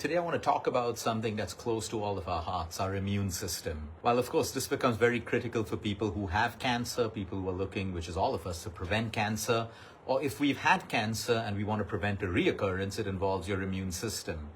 Today I want to talk about something that's close to all of our hearts, our immune system. While of course this becomes very critical for people who have cancer, people who are looking, which is all of us, to prevent cancer, or if we've had cancer and we want to prevent a reoccurrence, it involves your immune system.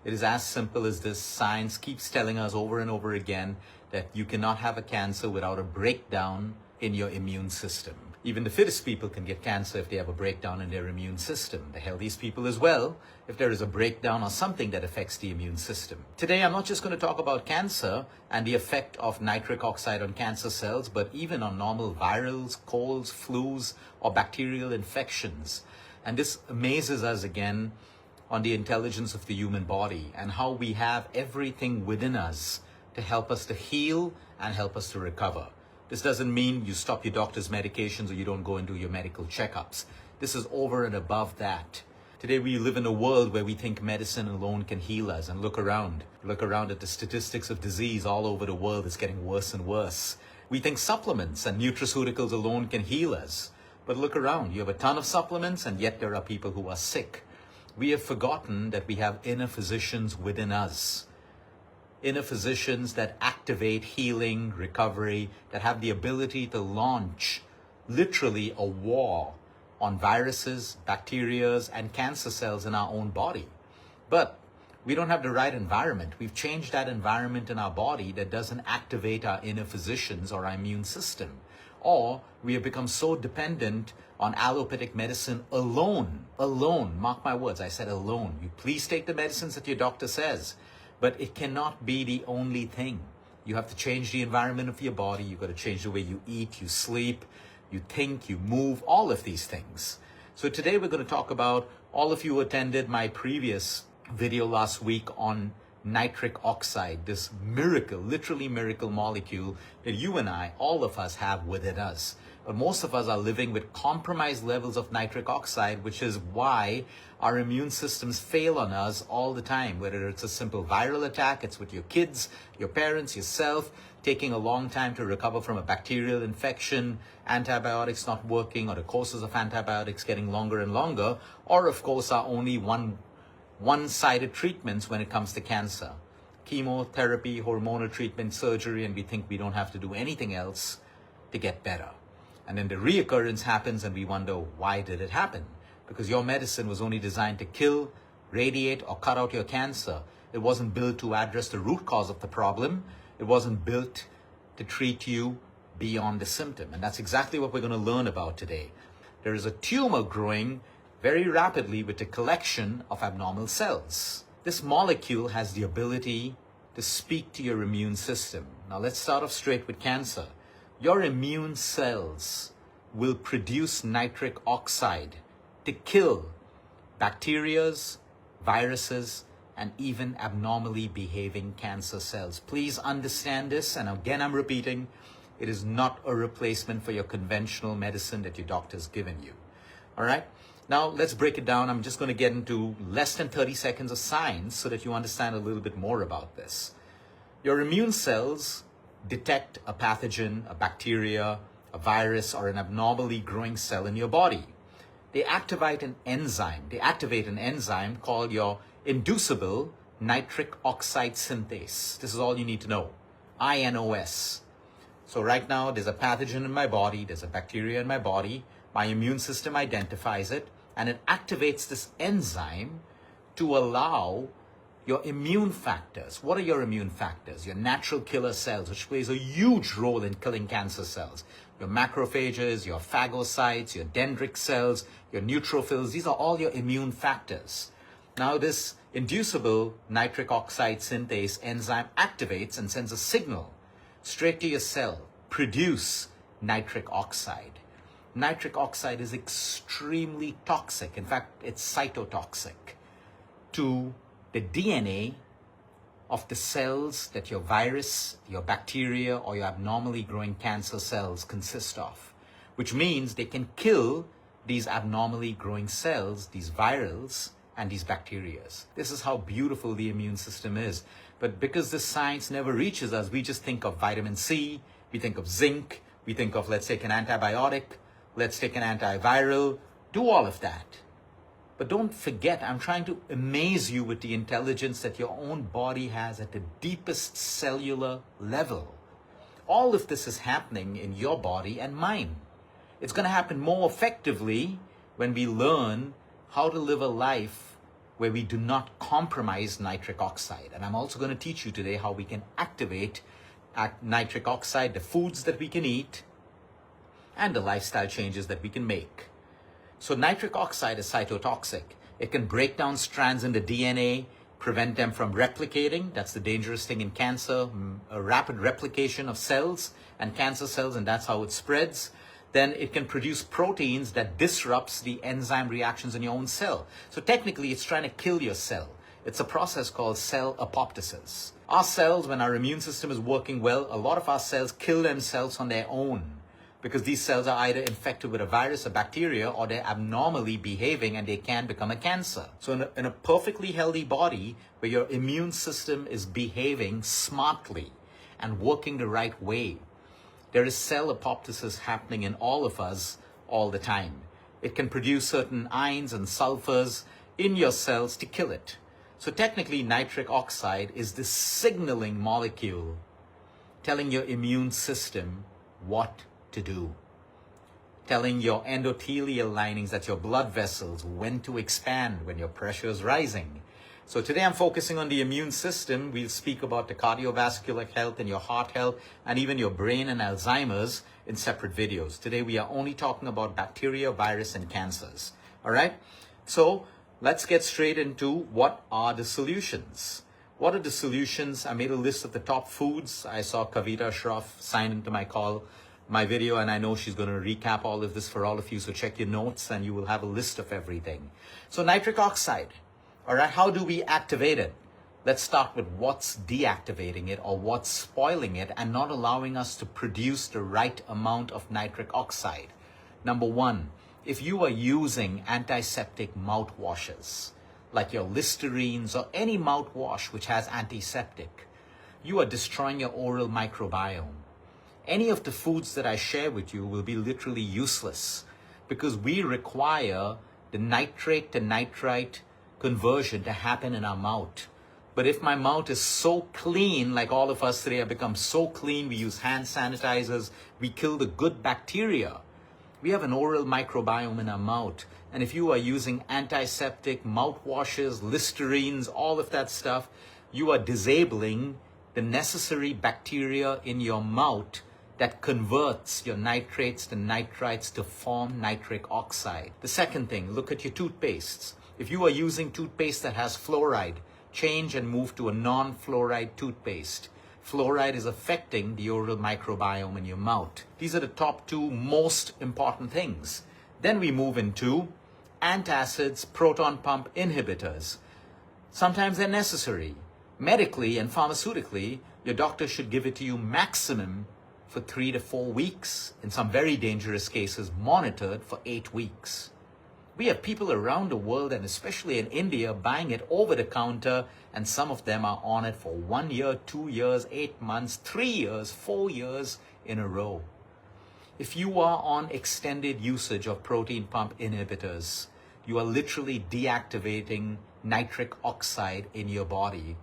It is as simple as this. Science keeps telling us over and over again that you cannot have a cancer without a breakdown in your immune system. Even the fittest people can get cancer if they have a breakdown in their immune system. The healthiest people as well, if there is a breakdown or something that affects the immune system. Today, I'm not just going to talk about cancer and the effect of nitric oxide on cancer cells, but even on normal virals, colds, flus, or bacterial infections. And this amazes us again on the intelligence of the human body and how we have everything within us to help us to heal and help us to recover. This doesn't mean you stop your doctor's medications or you don't go and do your medical checkups. This is over and above that. Today we live in a world where we think medicine alone can heal us, and look around. Look around at the statistics of disease all over the world. It's getting worse and worse. We think supplements and nutraceuticals alone can heal us. But look around. You have a ton of supplements and yet there are people who are sick. We have forgotten that we have inner physicians within us. Inner physicians that activate healing, recovery, that have the ability to launch literally a war on viruses, bacteria, and cancer cells in our own body. But we don't have the right environment. We've changed that environment in our body that doesn't activate our inner physicians or our immune system. Or we have become so dependent on allopathic medicine alone. Alone, mark my words, I said alone. You please take the medicines that your doctor says. But it cannot be the only thing. You have to change the environment of your body. You've got to change the way you eat, you sleep, you think, you move, all of these things. So today we're going to talk about, all of you who attended my previous video last week on nitric oxide, this miracle, literally miracle molecule that you and I, all of us have within us. But most of us are living with compromised levels of nitric oxide, which is why our immune systems fail on us all the time. Whether it's a simple viral attack, it's with your kids, your parents, yourself, taking a long time to recover from a bacterial infection, antibiotics not working, or the courses of antibiotics getting longer and longer, or of course our only one-sided treatments when it comes to cancer. Chemotherapy, hormonal treatment, surgery, and we think we don't have to do anything else to get better. And then the reoccurrence happens and we wonder, why did it happen? Because your medicine was only designed to kill, radiate, or cut out your cancer. It wasn't built to address the root cause of the problem. It wasn't built to treat you beyond the symptom. And that's exactly what we're going to learn about today. There is a tumor growing very rapidly with a collection of abnormal cells. This molecule has the ability to speak to your immune system. Now let's start off straight with cancer. Your immune cells will produce nitric oxide to kill bacteria, viruses, and even abnormally behaving cancer cells. Please understand this, and again I'm repeating, it is not a replacement for your conventional medicine that your doctor's given you. All right? Now let's break it down. I'm just going to get into less than 30 seconds of science so that you understand a little bit more about this. Your immune cells detect a pathogen, a bacteria, a virus, or an abnormally growing cell in your body. They activate an enzyme. Called your inducible nitric oxide synthase. This is all you need to know. INOS. So right now there's a pathogen in my body, there's a bacteria in my body, my immune system identifies it, and it activates this enzyme to allow your immune factors. What are your immune factors? Your natural killer cells, which plays a huge role in killing cancer cells. Your macrophages, your phagocytes, your dendritic cells, your neutrophils, these are all your immune factors. Now this inducible nitric oxide synthase enzyme activates and sends a signal straight to your cell. Produce nitric oxide. Nitric oxide is extremely toxic. In fact, it's cytotoxic to the DNA of the cells that your virus, your bacteria, or your abnormally growing cancer cells consist of, which means they can kill these abnormally growing cells, these virals, and these bacteria. This is how beautiful the immune system is. But because this science never reaches us, we just think of vitamin C, we think of zinc, we think of let's take an antibiotic, let's take an antiviral, do all of that. But don't forget, I'm trying to amaze you with the intelligence that your own body has at the deepest cellular level. All of this is happening in your body and mine. It's going to happen more effectively when we learn how to live a life where we do not compromise nitric oxide. And I'm also going to teach you today how we can activate nitric oxide, the foods that we can eat, and the lifestyle changes that we can make. So nitric oxide is cytotoxic. It can break down strands in the DNA, prevent them from replicating. That's the dangerous thing in cancer, a rapid replication of cells and cancer cells, and that's how it spreads. Then it can produce proteins that disrupts the enzyme reactions in your own cell. So technically, it's trying to kill your cell. It's a process called cell apoptosis. Our cells, when our immune system is working well, a lot of our cells kill themselves on their own because these cells are either infected with a virus, a bacteria, or they're abnormally behaving and they can become a cancer. So in a perfectly healthy body where your immune system is behaving smartly and working the right way, there is cell apoptosis happening in all of us all the time. It can produce certain ions and sulfurs in your cells to kill it. So technically, nitric oxide is the signaling molecule telling your immune system what to do, telling your endothelial linings, that's your blood vessels, when to expand when your pressure is rising. So today I'm focusing on the immune system. We'll speak about the cardiovascular health and your heart health and even your brain and Alzheimer's in separate videos. Today we are only talking about bacteria, virus, and cancers. All right? So let's get straight into what are the solutions. What are the solutions? I made a list of the top foods. I saw Kavita Shroff sign into my video, and I know she's going to recap all of this for all of you. So check your notes and you will have a list of everything. So nitric oxide. All right, how do we activate it? Let's start with what's deactivating it or what's spoiling it and not allowing us to produce the right amount of nitric oxide. Number one, if you are using antiseptic mouthwashes, like your Listerines or any mouthwash which has antiseptic, you are destroying your oral microbiome. Any of the foods that I share with you will be literally useless because we require the nitrate to nitrite conversion to happen in our mouth. But if my mouth is so clean, like all of us today have become so clean, we use hand sanitizers, we kill the good bacteria. We have an oral microbiome in our mouth. And if you are using antiseptic mouthwashes, Listerines, all of that stuff, you are disabling the necessary bacteria in your mouth that converts your nitrates to nitrites to form nitric oxide. The second thing, look at your toothpastes. If you are using toothpaste that has fluoride, change and move to a non-fluoride toothpaste. Fluoride is affecting the oral microbiome in your mouth. These are the top two most important things. Then we move into antacids, proton pump inhibitors. Sometimes they're necessary. Medically and pharmaceutically, your doctor should give it to you maximum for 3 to 4 weeks. In some very dangerous cases, monitored for 8 weeks. We have people around the world, and especially in India, buying it over the counter, and some of them are on it for 1 year, 2 years, 8 months, 3 years, 4 years in a row. If you are on extended usage of proton pump inhibitors, you are literally deactivating nitric oxide in your body,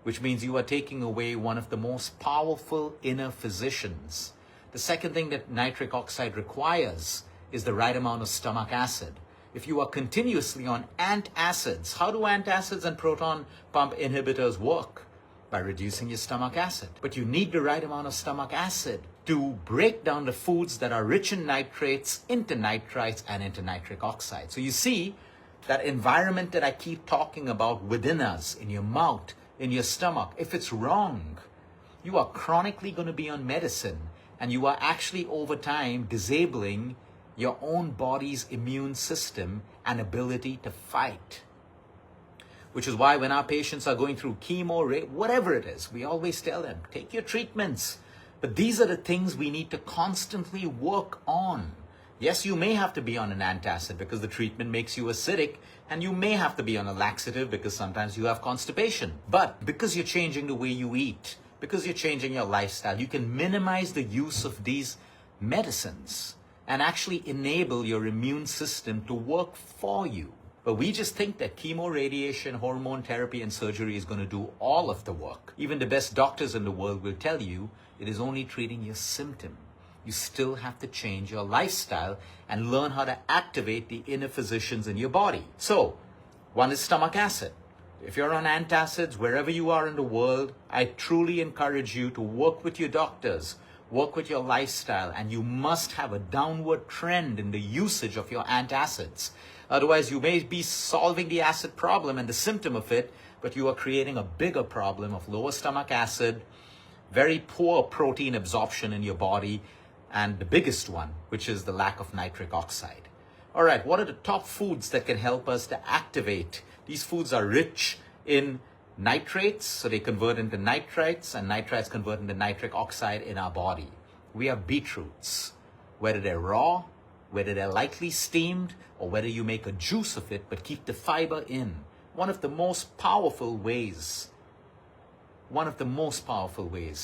which means you are taking away one of the most powerful inner physicians. The second thing that nitric oxide requires is the right amount of stomach acid. If you are continuously on antacids, how do antacids and proton pump inhibitors work? By reducing your stomach acid. But you need the right amount of stomach acid to break down the foods that are rich in nitrates into nitrites and into nitric oxide. So you see that environment that I keep talking about within us, in your mouth, in your stomach, if it's wrong, you are chronically going to be on medicine, and you are actually over time disabling your own body's immune system and ability to fight. Which is why when our patients are going through chemo, whatever it is, we always tell them, take your treatments. But these are the things we need to constantly work on. Yes, you may have to be on an antacid because the treatment makes you acidic, and you may have to be on a laxative because sometimes you have constipation. But because you're changing the way you eat, because you're changing your lifestyle, you can minimize the use of these medicines and actually enable your immune system to work for you. But we just think that chemo, radiation, hormone therapy, and surgery is going to do all of the work. Even the best doctors in the world will tell you it is only treating your symptom. You still have to change your lifestyle and learn how to activate the inner physicians in your body. So, one is stomach acid. If you're on antacids, wherever you are in the world, I truly encourage you to work with your doctors, work with your lifestyle, and you must have a downward trend in the usage of your antacids. Otherwise, you may be solving the acid problem and the symptom of it, but you are creating a bigger problem of lower stomach acid, very poor protein absorption in your body, and the biggest one, which is the lack of nitric oxide. All right, what are the top foods that can help us to activate? These foods are rich in nitrates, so they convert into nitrites, and nitrites convert into nitric oxide in our body. We have beetroots, whether they're raw, whether they're lightly steamed, or whether you make a juice of it but keep the fiber in. One of the most powerful ways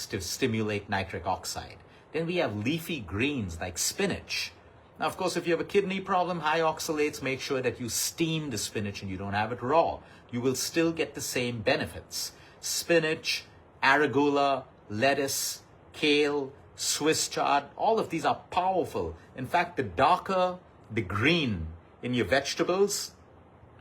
to stimulate nitric oxide. Then we have leafy greens like spinach. Now, of course, if you have a kidney problem, high oxalates, make sure that you steam the spinach and you don't have it raw. You will still get the same benefits. Spinach, arugula, lettuce, kale, Swiss chard, all of these are powerful. In fact, the darker the green in your vegetables,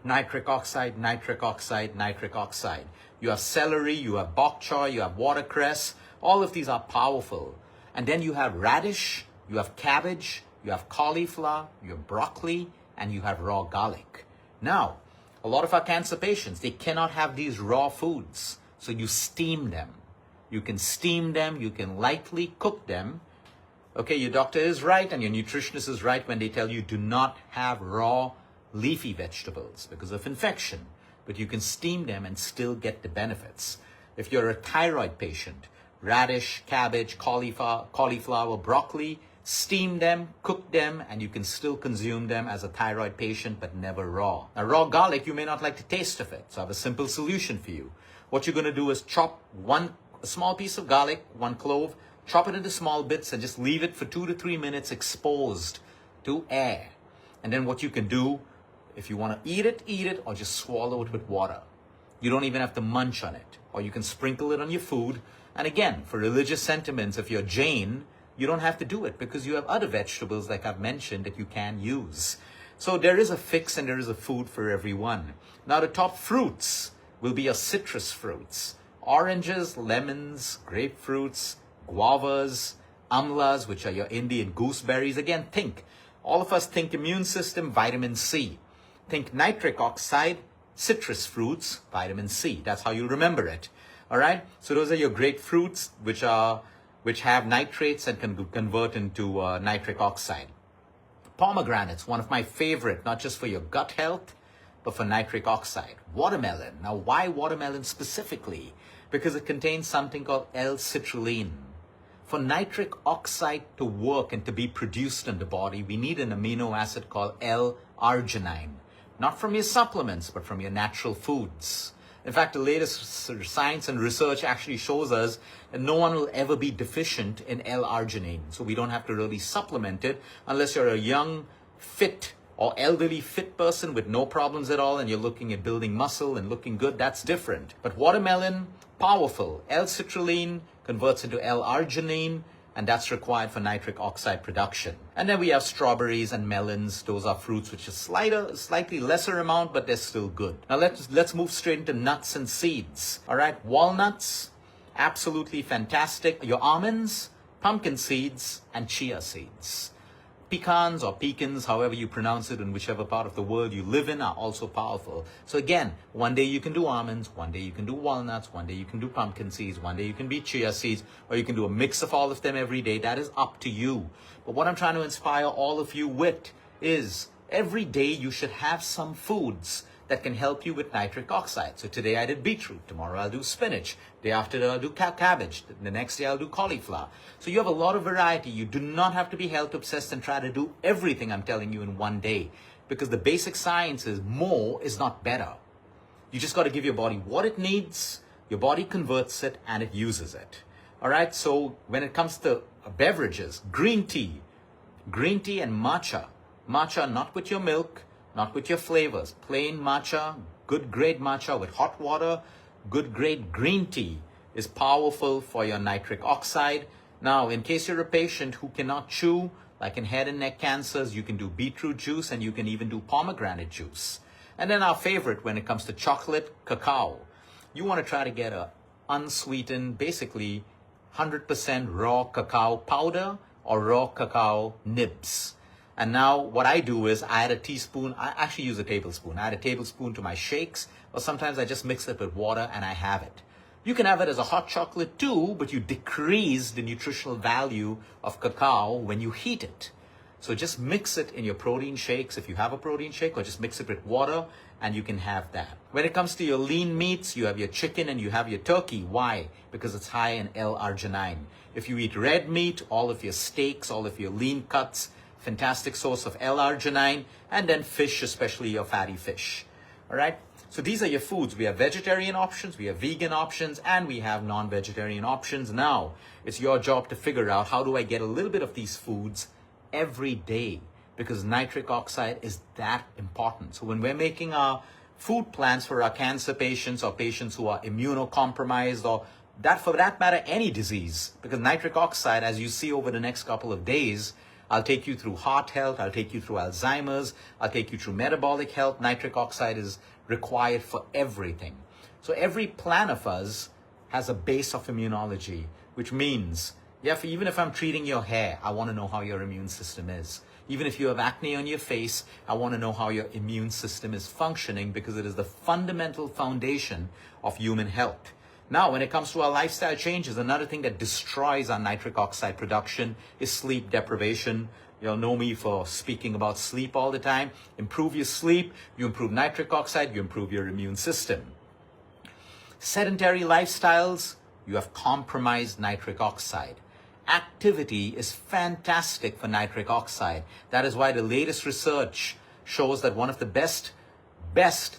nitric oxide, nitric oxide, nitric oxide. You have celery, you have bok choy, you have watercress. All of these are powerful. And then you have radish, you have cabbage, you have cauliflower, you have broccoli, and you have raw garlic. Now, a lot of our cancer patients, they cannot have these raw foods. So you steam them. You can steam them, you can lightly cook them. Okay, your doctor is right and your nutritionist is right when they tell you do not have raw leafy vegetables because of infection. But you can steam them and still get the benefits. If you're a thyroid patient, radish, cabbage, cauliflower, broccoli, steam them, cook them, and you can still consume them as a thyroid patient, but never raw. Now, raw garlic, you may not like the taste of it, so I have a simple solution for you. What you're going to do is chop a small piece of garlic, 1 clove, chop it into small bits, and just leave it for 2 to 3 minutes exposed to air. And then what you can do, if you want to eat it, or just swallow it with water. You don't even have to munch on it, or you can sprinkle it on your food. And again, for religious sentiments, if you're Jain, you don't have to do it because you have other vegetables like I've mentioned that you can use. So there is a fix and there is a food for everyone. Now the top fruits will be your citrus fruits. Oranges, lemons, grapefruits, guavas, amlas, which are your Indian gooseberries. Again, all of us think immune system, vitamin C. Think nitric oxide, citrus fruits, vitamin C. That's how you remember it. All right. So those are your grapefruits, which have nitrates and can convert into nitric oxide. Pomegranates, one of my favorite, not just for your gut health, but for nitric oxide. Watermelon. Now, why watermelon specifically? Because it contains something called L-citrulline. For nitric oxide to work and to be produced in the body, we need an amino acid called L-arginine. Not from your supplements, but from your natural foods. In fact, the latest science and research actually shows us that no one will ever be deficient in L-arginine. So we don't have to really supplement it unless you're a young, fit, or elderly fit person with no problems at all and you're looking at building muscle and looking good. That's different. But watermelon, powerful. L-citrulline converts into L-arginine, and that's required for nitric oxide production. And then we have strawberries and melons. Those are fruits which are slightly lesser amount, but they're still good. Now let's move straight into nuts and seeds. All right, walnuts, absolutely fantastic. Your almonds, pumpkin seeds, and chia seeds. Pecans or pecans, however you pronounce it in whichever part of the world you live in, are also powerful. So again, one day you can do almonds, one day you can do walnuts, one day you can do pumpkin seeds, one day you can be chia seeds, or you can do a mix of all of them every day. That is up to you. But what I'm trying to inspire all of you with is every day you should have some foods that can help you with nitric oxide. So today I did beetroot, tomorrow I'll do spinach, day after that I'll do cabbage, the next day I'll do cauliflower. So you have a lot of variety. You do not have to be health obsessed and try to do everything I'm telling you in one day, because the basic science is more is not better. You just got to give your body what it needs, your body converts it and it uses it. All right, so when it comes to beverages, green tea and matcha not with your milk, not with your flavors. Plain matcha, good grade matcha with hot water, good grade green tea is powerful for your nitric oxide. Now, in case you're a patient who cannot chew, like in head and neck cancers, you can do beetroot juice and you can even do pomegranate juice. And then our favorite when it comes to chocolate, cacao. You want to try to get a unsweetened, basically 100% raw cacao powder or raw cacao nibs. And now what I do is I add a teaspoon, I actually use a tablespoon. I add a tablespoon to my shakes, or sometimes I just mix it with water and I have it. You can have it as a hot chocolate too, but you decrease the nutritional value of cacao when you heat it. So just mix it in your protein shakes if you have a protein shake, or just mix it with water and you can have that. When it comes to your lean meats, you have your chicken and you have your turkey. Why? Because it's high in L-arginine. If you eat red meat, all of your steaks, all of your lean cuts, fantastic source of L-arginine, and then fish, especially your fatty fish. All right? So these are your foods. We have vegetarian options, we have vegan options, and we have non-vegetarian options. Now, it's your job to figure out how do I get a little bit of these foods every day, because nitric oxide is that important. So when we're making our food plans for our cancer patients or patients who are immunocompromised, or that for that matter, any disease, because nitric oxide, as you see over the next couple of days, I'll take you through heart health, I'll take you through Alzheimer's, I'll take you through metabolic health. Nitric oxide is required for everything. So every plan of us has a base of immunology, which means, yeah, even if I'm treating your hair, I want to know how your immune system is. Even if you have acne on your face, I want to know how your immune system is functioning, because it is the fundamental foundation of human health. Now, when it comes to our lifestyle changes, another thing that destroys our nitric oxide production is sleep deprivation. You'll know me for speaking about sleep all the time. Improve your sleep, you improve nitric oxide, you improve your immune system. Sedentary lifestyles, you have compromised nitric oxide. Activity is fantastic for nitric oxide. That is why the latest research shows that one of the best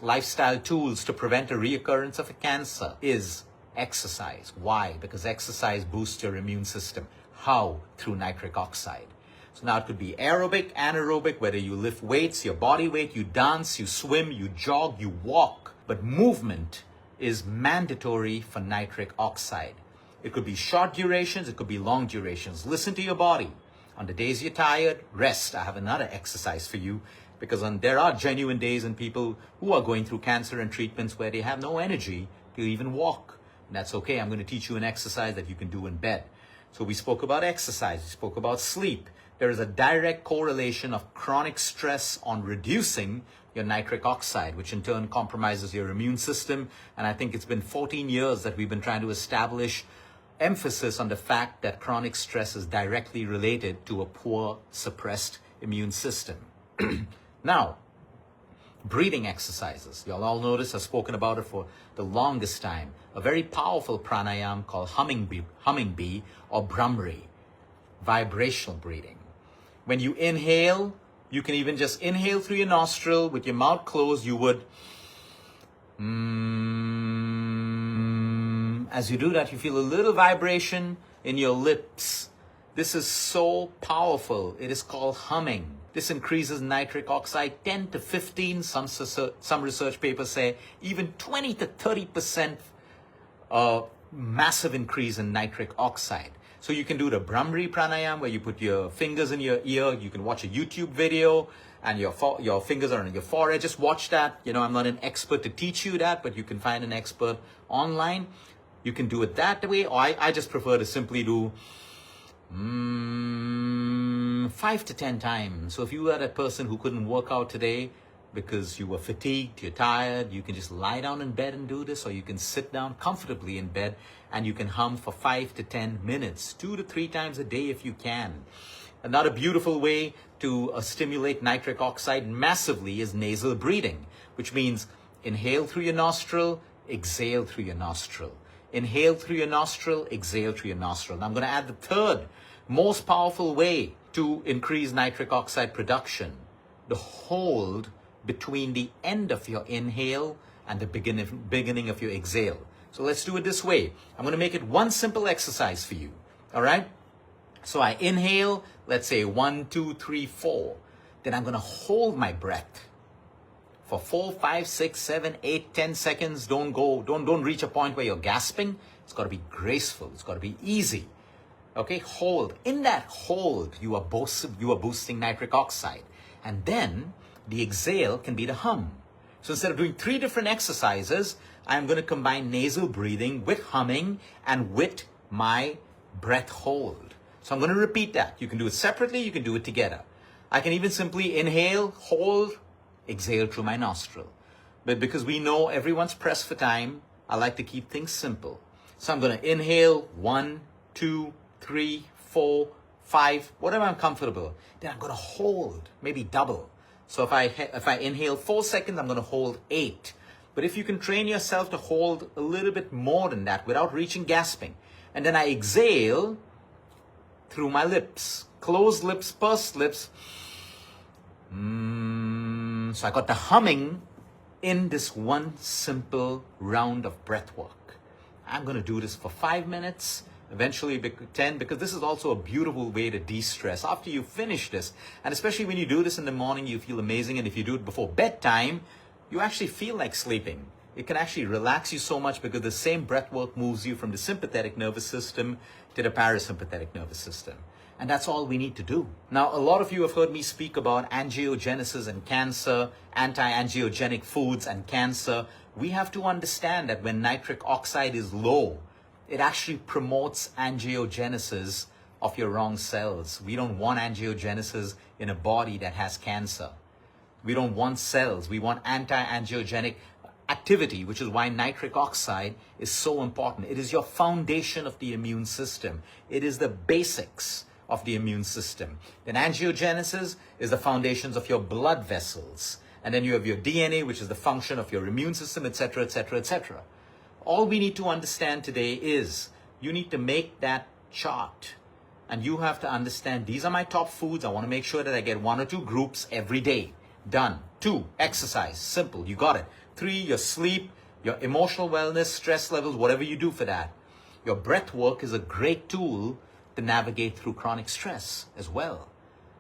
lifestyle tools to prevent a reoccurrence of a cancer is exercise. Why? Because exercise boosts your immune system. How? Through nitric oxide. So now it could be aerobic, anaerobic, whether you lift weights, your body weight, you dance, you swim, you jog, you walk. But movement is mandatory for nitric oxide. It could be short durations, it could be long durations. Listen to your body. On the days you're tired, rest. I have another exercise for you, because there are genuine days in people who are going through cancer and treatments where they have no energy to even walk. And that's okay. I'm going to teach you an exercise that you can do in bed. So we spoke about exercise, we spoke about sleep. There is a direct correlation of chronic stress on reducing your nitric oxide, which in turn compromises your immune system. And I think it's been 14 years that we've been trying to establish emphasis on the fact that chronic stress is directly related to a poor, suppressed immune system. Now, breathing exercises. You'll all notice I've spoken about it for the longest time. A very powerful pranayama called humming bee or Brahmari, vibrational breathing. When you inhale, you can even just inhale through your nostril with your mouth closed. You would, as you do that, you feel a little vibration in your lips. This is so powerful. It is called humming. This increases nitric oxide 10 to 15. Some research papers say even 20 to 30% massive increase in nitric oxide. So you can do the Brahmari pranayama, where you put your fingers in your ear. You can watch a YouTube video and your fingers are on your forehead. Just watch that. You know, I'm not an expert to teach you that, but you can find an expert online. You can do it that way, or I just prefer to simply do 5 to 10 times. So if you are that person who couldn't work out today because you were fatigued, you're tired, you can just lie down in bed and do this, or you can sit down comfortably in bed and you can hum for 5 to 10 minutes, 2 to 3 times a day if you can. Another beautiful way to stimulate nitric oxide massively is nasal breathing, which means inhale through your nostril, exhale through your nostril. Inhale through your nostril, exhale through your nostril. Now I'm going to add the third most powerful way to increase nitric oxide production: the hold between the end of your inhale and the beginning of your exhale. So let's do it this way. I'm going to make it one simple exercise for you. All right? So I inhale, let's say 1, 2, 3, 4. Then I'm going to hold my breath for 4, 5, 6, 7, 8, 10 seconds. Don't reach a point where you're gasping. It's got to be graceful. It's got to be easy. Okay, hold. In that hold, you are boosting nitric oxide. And then the exhale can be the hum. So instead of doing 3 different exercises, I'm going to combine nasal breathing with humming and with my breath hold. So I'm going to repeat that. You can do it separately, you can do it together. I can even simply inhale, hold, exhale through my nostril. But because we know everyone's pressed for time, I like to keep things simple. So I'm going to inhale 1, 2, 3, 4, 5, whatever I'm comfortable. Then I'm going to hold, maybe double. So if I inhale 4 seconds, I'm going to hold 8. But if you can train yourself to hold a little bit more than that without reaching gasping, and then I exhale through my lips, closed lips, pursed lips. So I got the humming in this one simple round of breath work. I'm going to do this for 5 minutes, eventually 10, because this is also a beautiful way to de-stress. After you finish this, and especially when you do this in the morning, you feel amazing. And if you do it before bedtime, you actually feel like sleeping. It can actually relax you so much because the same breath work moves you from the sympathetic nervous system to the parasympathetic nervous system. And that's all we need to do. Now, a lot of you have heard me speak about angiogenesis and cancer, anti-angiogenic foods and cancer. We have to understand that when nitric oxide is low, it actually promotes angiogenesis of your wrong cells. We don't want angiogenesis in a body that has cancer. We don't want cells. We want anti-angiogenic activity, which is why nitric oxide is so important. It is your foundation of the immune system. It is the basics of the immune system. Then angiogenesis is the foundations of your blood vessels. And then you have your DNA, which is the function of your immune system, etc., etc., etc. All we need to understand today is you need to make that chart. And you have to understand these are my top foods. I want to make sure that I get 1 or 2 groups every day. Done. 2, exercise. Simple. You got it. 3, your sleep, your emotional wellness, stress levels, whatever you do for that. Your breath work is a great tool to navigate through chronic stress as well.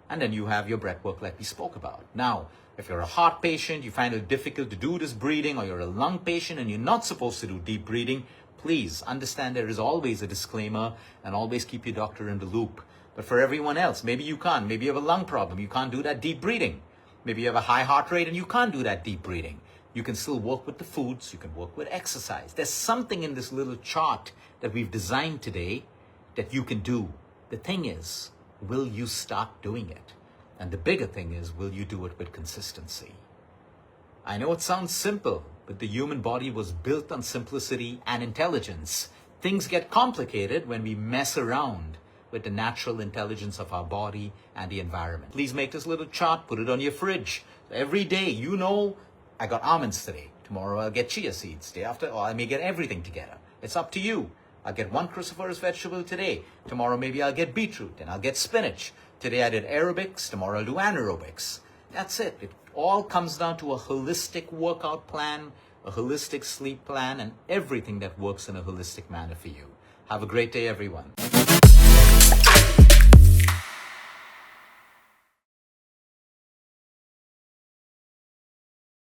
And then you have your breath work like we spoke about. Now, if you're a heart patient, you find it difficult to do this breathing, or you're a lung patient and you're not supposed to do deep breathing, please understand there is always a disclaimer and always keep your doctor in the loop. But for everyone else, maybe you can't. Maybe you have a lung problem. You can't do that deep breathing. Maybe you have a high heart rate and you can't do that deep breathing. You can still work with the foods. You can work with exercise. There's something in this little chart that we've designed today that you can do. The thing is, will you start doing it? And the bigger thing is, will you do it with consistency? I know it sounds simple, but the human body was built on simplicity and intelligence. Things get complicated when we mess around with the natural intelligence of our body and the environment. Please make this little chart, put it on your fridge. Every day, you know, I got almonds today. Tomorrow I'll get chia seeds. Day after, or I may get everything together. It's up to you. I'll get 1 cruciferous vegetable today. Tomorrow maybe I'll get beetroot, and I'll get spinach. Today I did aerobics, tomorrow I'll do anaerobics. That's it. It all comes down to a holistic workout plan, a holistic sleep plan, and everything that works in a holistic manner for you. Have a great day, everyone.